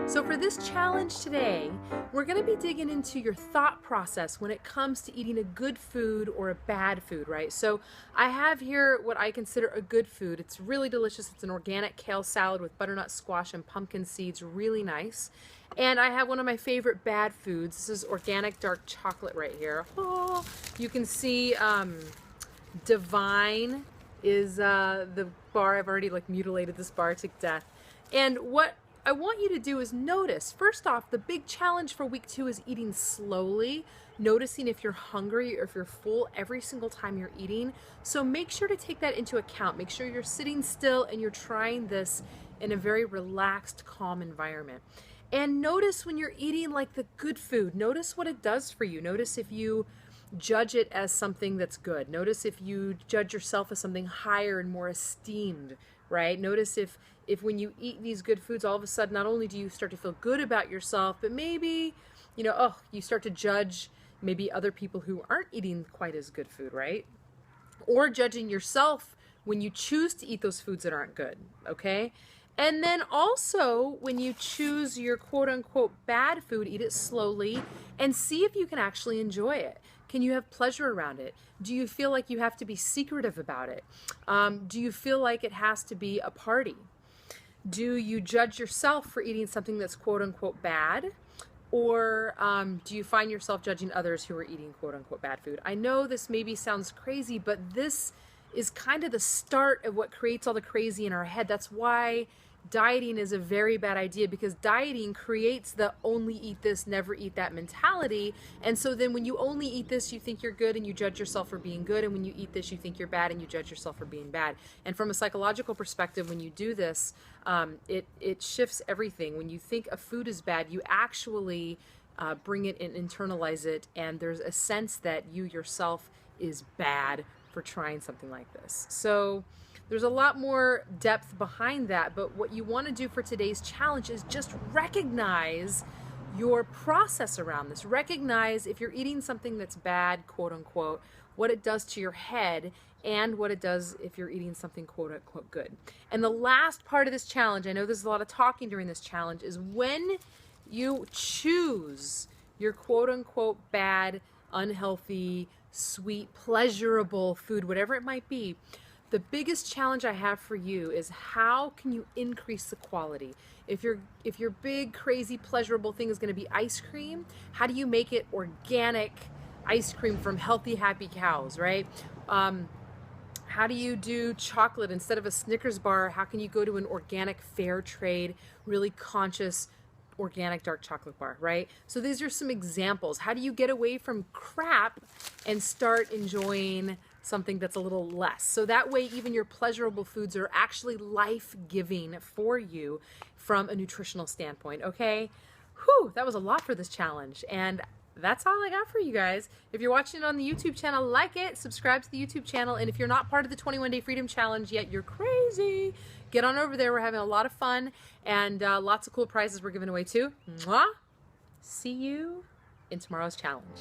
So for this challenge today, we're going to be digging into your thought process when it comes to eating a good food or a bad food, right? So I have here what I consider a good food. It's really delicious. It's an organic kale salad with butternut squash and pumpkin seeds, really nice. And I have one of my favorite bad foods. This is organic dark chocolate right here. Oh, you can see Divine is the bar. I've already mutilated this bar to death. And what I want you to do is notice, first off, the big challenge for week 2 is eating slowly, noticing if you're hungry or if you're full every single time you're eating. So make sure to take that into account. Make sure you're sitting still and you're trying this in a very relaxed, calm environment. And notice when you're eating the good food, notice what it does for you. Notice if you judge it as something that's good. Notice if you judge yourself as something higher and more esteemed, right? Notice if when you eat these good foods, all of a sudden, not only do you start to feel good about yourself, but maybe, you start to judge maybe other people who aren't eating quite as good food, right? Or judging yourself when you choose to eat those foods that aren't good, okay? And then also, when you choose your quote-unquote bad food, eat it slowly and see if you can actually enjoy it. Can you have pleasure around it? Do you feel like you have to be secretive about it? Do you feel like it has to be a party? Do you judge yourself for eating something that's quote-unquote bad? Or do you find yourself judging others who are eating quote-unquote bad food? I know this maybe sounds crazy, but this is kind of the start of what creates all the crazy in our head. That's why dieting is a very bad idea, because dieting creates the only eat this, never eat that mentality. And so then when you only eat this, you think you're good and you judge yourself for being good. And when you eat this, you think you're bad and you judge yourself for being bad. And from a psychological perspective, when you do this, it shifts everything. When you think a food is bad, you actually bring it and internalize it. And there's a sense that you yourself is bad for trying something like this. So there's a lot more depth behind that, but what you want to do for today's challenge is just recognize your process around this. Recognize if you're eating something that's bad, quote unquote, what it does to your head, and what it does if you're eating something quote unquote good. And the last part of this challenge, I know there's a lot of talking during this challenge, is when you choose your quote unquote bad, unhealthy, sweet, pleasurable food, whatever it might be, the biggest challenge I have for you is how can you increase the quality? If your big, crazy, pleasurable thing is going to be ice cream, how do you make it organic ice cream from healthy, happy cows, right? How do you do chocolate instead of a Snickers bar? How can you go to an organic, fair trade, really conscious, organic dark chocolate bar, right? So these are some examples. How do you get away from crap and start enjoying something that's a little less? So that way even your pleasurable foods are actually life-giving for you from a nutritional standpoint, okay? Whew, that was a lot for this challenge, and that's all I got for you guys. If you're watching it on the YouTube channel, like it, subscribe to the YouTube channel, and if you're not part of the 21-Day Freedom Challenge yet, you're crazy. Get on over there. We're having a lot of fun, and lots of cool prizes we're giving away too. Mwah! See you in tomorrow's challenge.